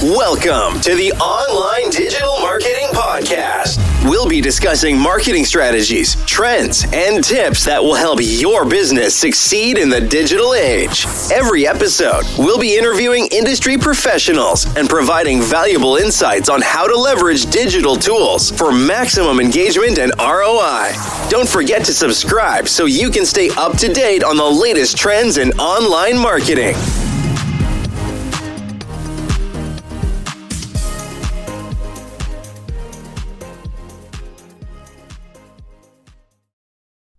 Welcome to the Online Digital Marketing Podcast. We'll be discussing marketing strategies, trends, and tips that will help your business succeed in the digital age. Every episode, we'll be interviewing industry professionals and providing valuable insights on how to leverage digital tools for maximum engagement and ROI. Don't forget to subscribe so you can stay up to date on the latest trends in online marketing.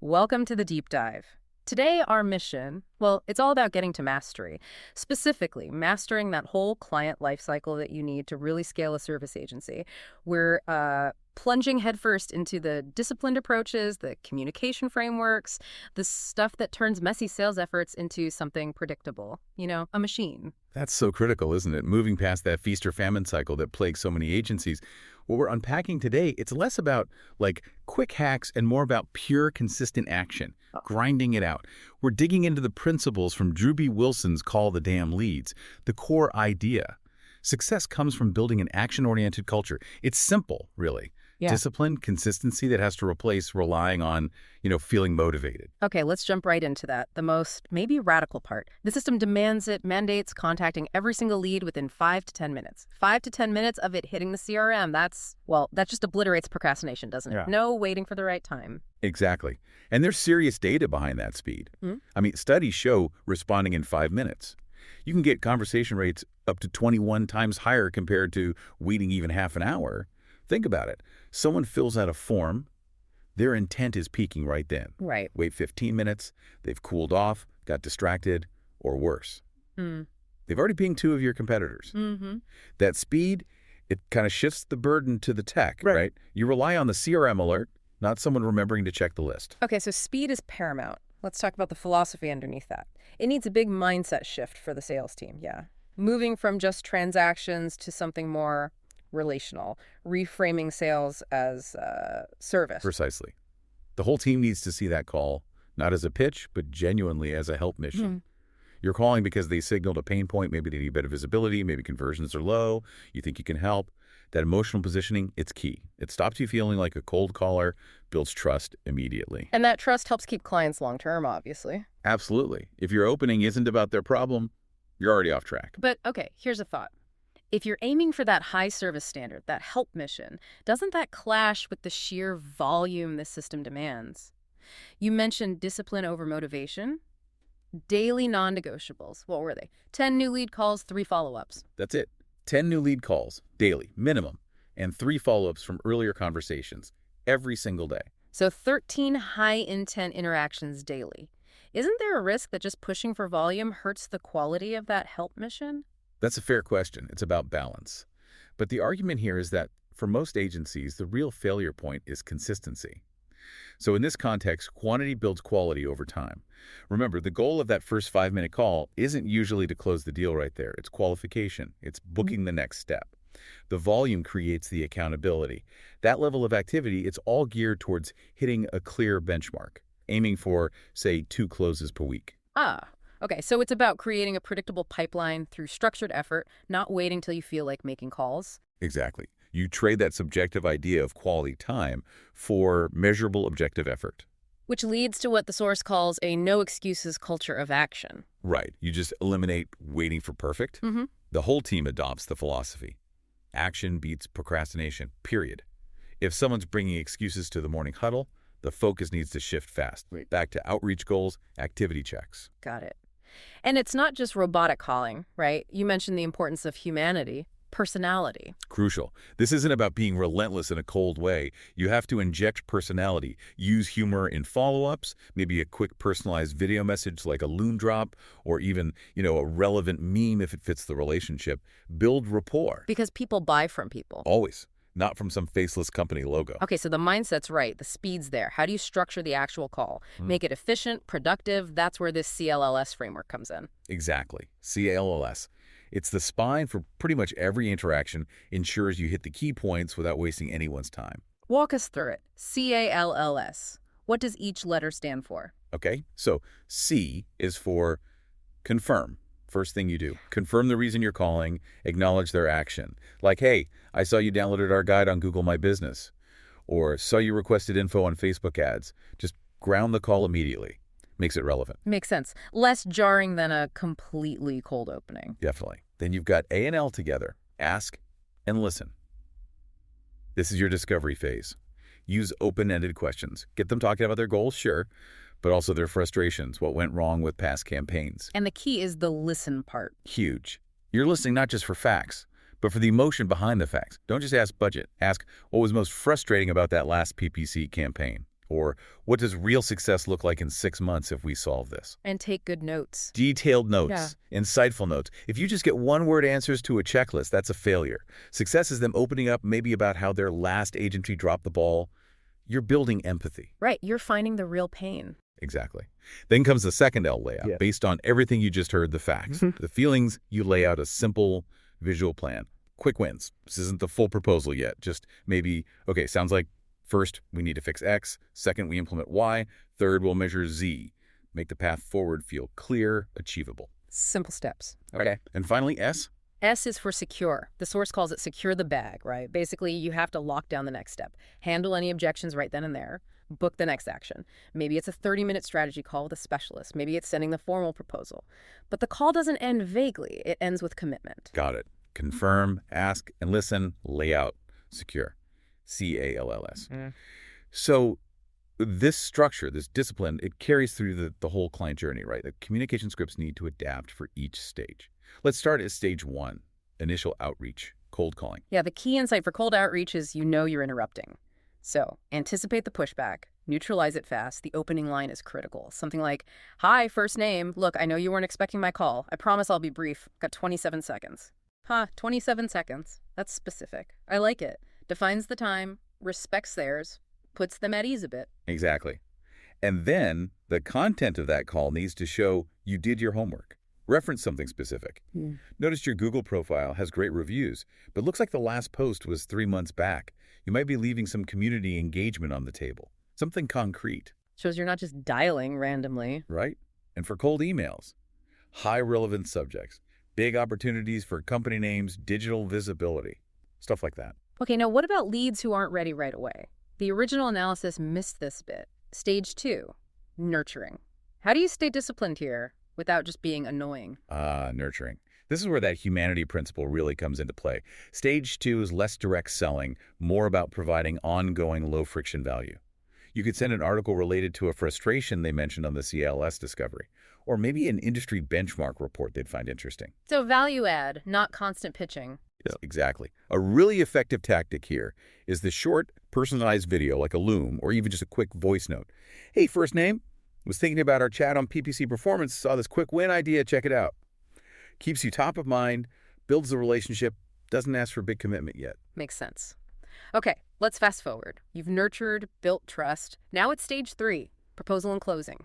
Welcome to the Deep Dive. Today, our mission, it's all about getting to mastery. Specifically, mastering that whole client lifecycle that you need to really scale a service agency. We're plunging headfirst into the disciplined approaches, the communication frameworks, the stuff that turns messy sales efforts into something predictable. A machine. That's so critical, isn't it? Moving past that feast or famine cycle that plagues so many agencies. What we're unpacking today, it's less about quick hacks and more about pure, consistent action, grinding it out. We're digging into the principles from Drewbie Wilson's Call the Damn Leads, the core idea. Success comes from building an action-oriented culture. It's simple, really. Yeah. Discipline, consistency that has to replace relying on, feeling motivated. Okay, let's jump right into that. The most maybe radical part. The system demands it, mandates contacting every single lead within 5 to 10 minutes. 5 to 10 minutes of it hitting the CRM. That just obliterates procrastination, doesn't it? Yeah. No waiting for the right time. Exactly. And there's serious data behind that speed. Studies show responding in 5 minutes. You can get conversation rates up to 21 times higher compared to waiting even half an hour. Think about it. Someone fills out a form, their intent is peaking right then. Right. Wait 15 minutes, they've cooled off, got distracted, or worse. They've already pinged 2 of your competitors. That speed, it kind of shifts the burden to the tech, right? You rely on the CRM alert, not someone remembering to check the list. Okay, so speed is paramount. Let's talk about the philosophy underneath that. It needs a big mindset shift for the sales team, yeah. Moving from just transactions to something more relational, reframing sales as service. Precisely. The whole team needs to see that call, not as a pitch, but genuinely as a help mission. You're calling because they signaled a pain point, maybe they need better visibility, maybe conversions are low, you think you can help. That emotional positioning, it's key. It stops you feeling like a cold caller, builds trust immediately. And that trust helps keep clients long-term, obviously. Absolutely. If your opening isn't about their problem, you're already off track. But, okay, here's a thought. If you're aiming for that high service standard, that help mission, doesn't that clash with the sheer volume the system demands? You mentioned discipline over motivation. Daily non-negotiables. What were they? 10 new lead calls, 3 follow-ups. That's it. 10 new lead calls, daily, minimum, and 3 follow-ups from earlier conversations, every single day. So 13 high-intent interactions daily. Isn't there a risk that just pushing for volume hurts the quality of that help mission? That's a fair question. It's about balance. But the argument here is that for most agencies, the real failure point is consistency. So in this context, quantity builds quality over time. Remember, the goal of that first 5-minute call isn't usually to close the deal right there. It's qualification. It's booking the next step. The volume creates the accountability. That level of activity, it's all geared towards hitting a clear benchmark, aiming for, say, 2 closes per week. Okay, so it's about creating a predictable pipeline through structured effort, not waiting till you feel like making calls. Exactly. You trade that subjective idea of quality time for measurable objective effort. Which leads to what the source calls a no-excuses culture of action. Right. You just eliminate waiting for perfect. The whole team adopts the philosophy. Action beats procrastination, period. If someone's bringing excuses to the morning huddle, the focus needs to shift fast. Back to outreach goals, activity checks. Got it. And it's not just robotic calling, right? You mentioned the importance of humanity, personality. Crucial. This isn't about being relentless in a cold way. You have to inject personality, use humor in follow-ups, maybe a quick personalized video message like a loon drop, or even, a relevant meme if it fits the relationship. Build rapport. Because people buy from people. Always. Not from some faceless company logo. Okay, so the mindset's right. The speed's there. How do you structure the actual call? Make it efficient, productive. That's where this CLLS framework comes in. Exactly. CLLS. It's the spine for pretty much every interaction, ensures you hit the key points without wasting anyone's time. Walk us through it. CALLS. What does each letter stand for? Okay, so C is for confirm. First thing you do, confirm the reason you're calling, acknowledge their action. Like, hey, I saw you downloaded our guide on Google My Business, or saw you requested info on Facebook ads. Just ground the call immediately. Makes it relevant. Makes sense. Less jarring than a completely cold opening. Definitely. Then you've got A and L together. Ask and listen. This is your discovery phase. Use open-ended questions. Get them talking about their goals, sure, but also their frustrations, what went wrong with past campaigns. And the key is the listen part. Huge. You're listening not just for facts, but for the emotion behind the facts. Don't just ask budget. Ask what was most frustrating about that last PPC campaign. Or what does real success look like in 6 months if we solve this? And take good notes. Detailed notes, insightful notes. If you just get one-word answers to a checklist, that's a failure. Success is them opening up maybe about how their last agency dropped the ball. You're building empathy. Right. You're finding the real pain. Exactly. Then comes the second L layout. Based on everything you just heard, the facts, the feelings, you lay out a simple visual plan. Quick wins. This isn't the full proposal yet. Just maybe, okay, sounds like first, we need to fix X. Second, we implement Y. Third, we'll measure Z. Make the path forward feel clear, achievable. Simple steps. Okay. And finally, S? S is for secure. The source calls it secure the bag, right? Basically, you have to lock down the next step. Handle any objections right then and there. Book the next action. Maybe it's a 30-minute strategy call with a specialist. Maybe it's sending the formal proposal. But the call doesn't end vaguely. It ends with commitment. Got it. Confirm, ask, and listen, lay out, secure. CALLS. So this structure, this discipline, it carries through the whole client journey, right? The communication scripts need to adapt for each stage. Let's start at stage 1, initial outreach, cold calling. Yeah, the key insight for cold outreach is you're interrupting. So anticipate the pushback, neutralize it fast. The opening line is critical. Something like, hi, first name. Look, I know you weren't expecting my call. I promise I'll be brief. Got 27 seconds. 27 seconds. That's specific. I like it. Defines the time, respects theirs, puts them at ease a bit. Exactly. And then the content of that call needs to show you did your homework. Reference something specific. Notice your Google profile has great reviews, but looks like the last post was 3 months back. You might be leaving some community engagement on the table. Something concrete. Shows you're not just dialing randomly. Right? And for cold emails, high relevance subjects, big opportunities for company names, digital visibility, stuff like that. Okay, now what about leads who aren't ready right away? The original analysis missed this bit. Stage 2, nurturing. How do you stay disciplined here without just being annoying? Nurturing. This is where that humanity principle really comes into play. Stage 2 is less direct selling, more about providing ongoing low-friction value. You could send an article related to a frustration they mentioned on the CLS discovery, or maybe an industry benchmark report they'd find interesting. So value add, not constant pitching. Yes, exactly. A really effective tactic here is the short, personalized video like a Loom or even just a quick voice note. Hey, first name? Was thinking about our chat on PPC Performance, saw this quick win idea, check it out. Keeps you top of mind, builds the relationship, doesn't ask for big commitment yet. Makes sense. Okay, let's fast forward. You've nurtured, built trust. Now it's stage 3, proposal and closing.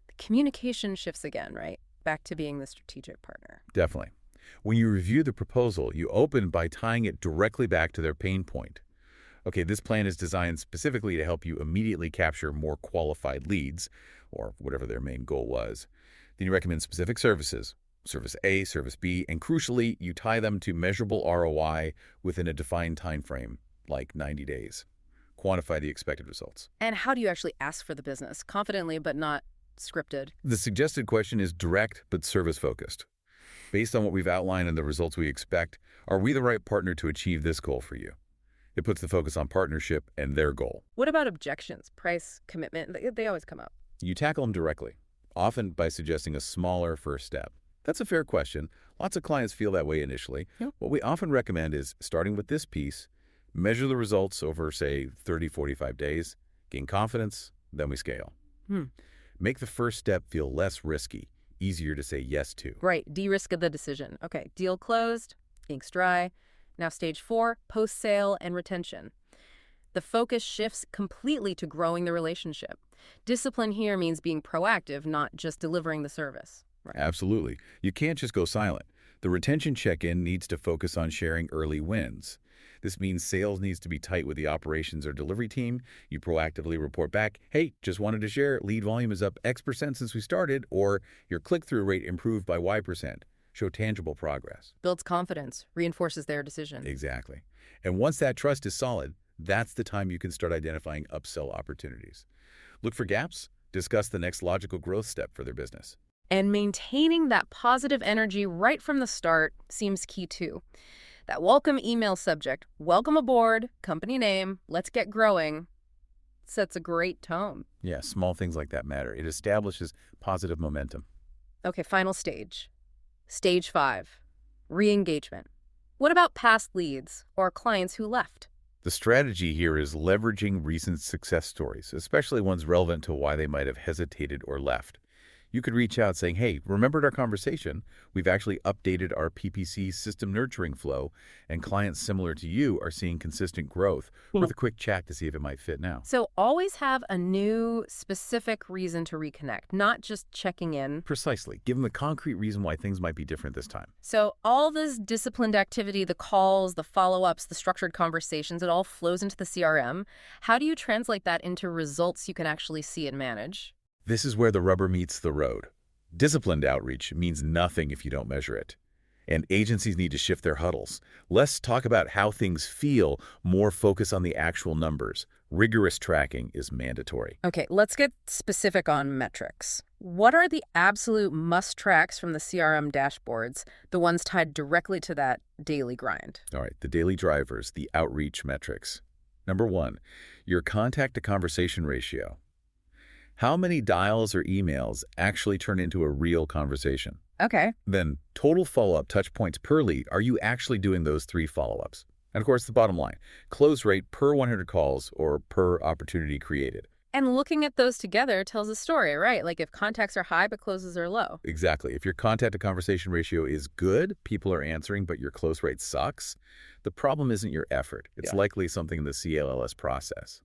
The communication shifts again, right? Back to being the strategic partner. Definitely. When you review the proposal, you open by tying it directly back to their pain point. Okay, this plan is designed specifically to help you immediately capture more qualified leads, or whatever their main goal was. Then you recommend specific services, service A, service B, and crucially, you tie them to measurable ROI within a defined time frame, like 90 days. Quantify the expected results. And how do you actually ask for the business? Confidently, but not scripted. The suggested question is direct but service-focused. Based on what we've outlined and the results we expect, are we the right partner to achieve this goal for you? It puts the focus on partnership and their goal. What about objections, price, commitment? They always come up. You tackle them directly, often by suggesting a smaller first step. That's a fair question. Lots of clients feel that way initially. Yep. What we often recommend is starting with this piece, measure the results over, say, 30, 45 days, gain confidence, then we scale. Make the first step feel less risky, easier to say yes to. Right, de-risk of the decision. Okay, deal closed, ink's dry. Now stage 4, post-sale and retention. The focus shifts completely to growing the relationship. Discipline here means being proactive, not just delivering the service. Right. Absolutely. You can't just go silent. The retention check-in needs to focus on sharing early wins. This means sales needs to be tight with the operations or delivery team. You proactively report back, hey, just wanted to share, lead volume is up X% since we started, or your click-through rate improved by Y%. Show tangible progress. Builds confidence, reinforces their decision. Exactly. And once that trust is solid, that's the time you can start identifying upsell opportunities. Look for gaps, discuss the next logical growth step for their business. And maintaining that positive energy right from the start seems key too. That welcome email subject, welcome aboard, company name, let's get growing, sets a great tone. Yeah, small things like that matter. It establishes positive momentum. Okay, final stage. Stage 5, re-engagement. What about past leads or clients who left? The strategy here is leveraging recent success stories, especially ones relevant to why they might have hesitated or left. You could reach out saying, hey, remembered our conversation? We've actually updated our PPC system nurturing flow, and clients similar to you are seeing consistent growth. Worth a quick chat to see if it might fit now. So always have a new, specific reason to reconnect, not just checking in. Precisely. Give them a concrete reason why things might be different this time. So all this disciplined activity, the calls, the follow-ups, the structured conversations, it all flows into the CRM. How do you translate that into results you can actually see and manage? This is where the rubber meets the road. Disciplined outreach means nothing if you don't measure it. And agencies need to shift their huddles. Less talk about how things feel, more focus on the actual numbers. Rigorous tracking is mandatory. Okay, let's get specific on metrics. What are the absolute must-tracks from the CRM dashboards, the ones tied directly to that daily grind? All right, the daily drivers, the outreach metrics. Number 1, your contact-to-conversation ratio. How many dials or emails actually turn into a real conversation? Okay. Then total follow-up touch points per lead. Are you actually doing those 3 follow-ups? And of course, the bottom line, close rate per 100 calls or per opportunity created. And looking at those together tells a story, right? Like if contacts are high but closes are low. Exactly. If your contact-to-conversation ratio is good, people are answering, but your close rate sucks, the problem isn't your effort. It's likely something in the CLLS process.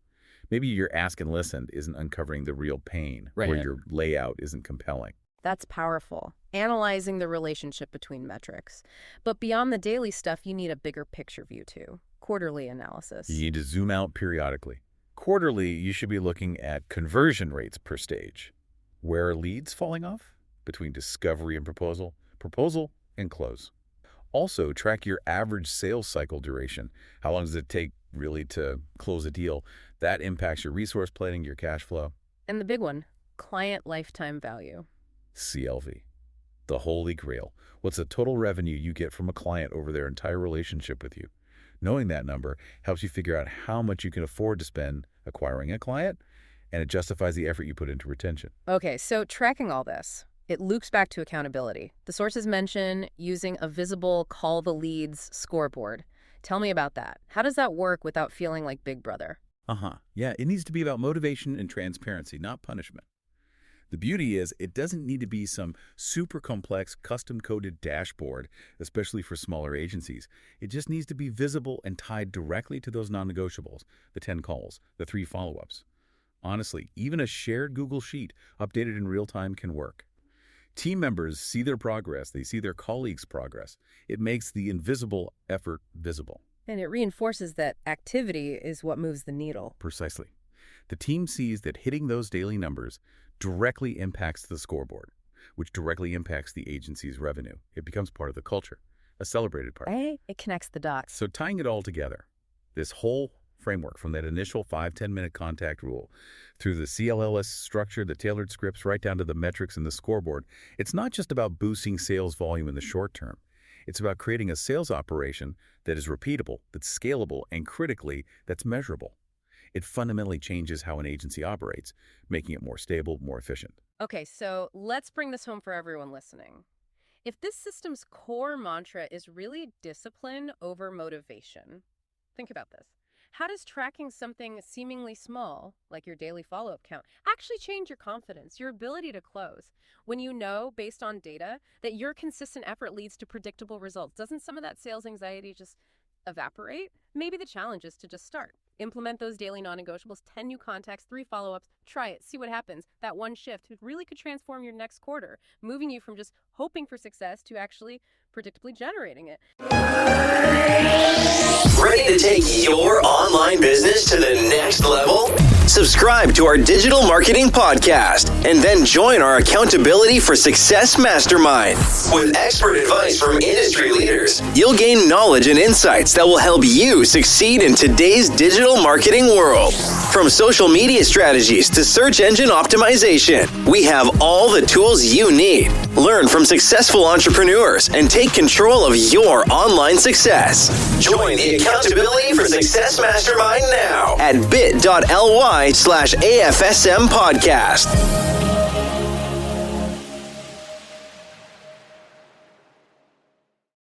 Maybe your ask and listen isn't uncovering the real pain, or your layout isn't compelling. That's powerful. Analyzing the relationship between metrics. But beyond the daily stuff, you need a bigger picture view too. Quarterly analysis. You need to zoom out periodically. Quarterly, you should be looking at conversion rates per stage. Where are leads falling off? Between discovery and proposal, proposal and close. Also, track your average sales cycle duration. How long does it take really to close a deal? That impacts your resource planning, your cash flow. And the big one, client lifetime value. CLV, the holy grail. What's the total revenue you get from a client over their entire relationship with you? Knowing that number helps you figure out how much you can afford to spend acquiring a client, and it justifies the effort you put into retention. Okay, so tracking all this, it loops back to accountability. The sources mention using a visible call the leads scoreboard. Tell me about that. How does that work without feeling like Big Brother? Yeah, it needs to be about motivation and transparency, not punishment. The beauty is it doesn't need to be some super complex, custom-coded dashboard, especially for smaller agencies. It just needs to be visible and tied directly to those non-negotiables, the 10 calls, the 3 follow-ups. Honestly, even a shared Google Sheet updated in real time can work. Team members see their progress. They see their colleagues' progress. It makes the invisible effort visible. And it reinforces that activity is what moves the needle. Precisely. The team sees that hitting those daily numbers directly impacts the scoreboard, which directly impacts the agency's revenue. It becomes part of the culture, a celebrated part. Hey, it connects the dots. So tying it all together, this whole framework from that initial 5-10-minute contact rule through the CLLS structure, the tailored scripts, right down to the metrics and the scoreboard, it's not just about boosting sales volume in the short term. It's about creating a sales operation that is repeatable, that's scalable, and critically, that's measurable. It fundamentally changes how an agency operates, making it more stable, more efficient. Okay, so let's bring this home for everyone listening. If this system's core mantra is really discipline over motivation, think about this. How does tracking something seemingly small, like your daily follow-up count, actually change your confidence, your ability to close? When you know, based on data, that your consistent effort leads to predictable results, doesn't some of that sales anxiety just evaporate? Maybe the challenge is to just start. Implement those daily non-negotiables, 10 new contacts, 3 follow-ups, try it, see what happens. That one shift really could transform your next quarter, moving you from just hoping for success to actually predictably generating it. Ready to take your online business to the next level? Subscribe to our digital marketing podcast and then join our Accountability for Success Mastermind. With expert advice from industry leaders, you'll gain knowledge and insights that will help you succeed in today's digital marketing world. From social media strategies to search engine optimization, we have all the tools you need. Learn from successful entrepreneurs and take control of your online success. Join the Accountability for Success Mastermind now at bit.ly/AFSM podcast.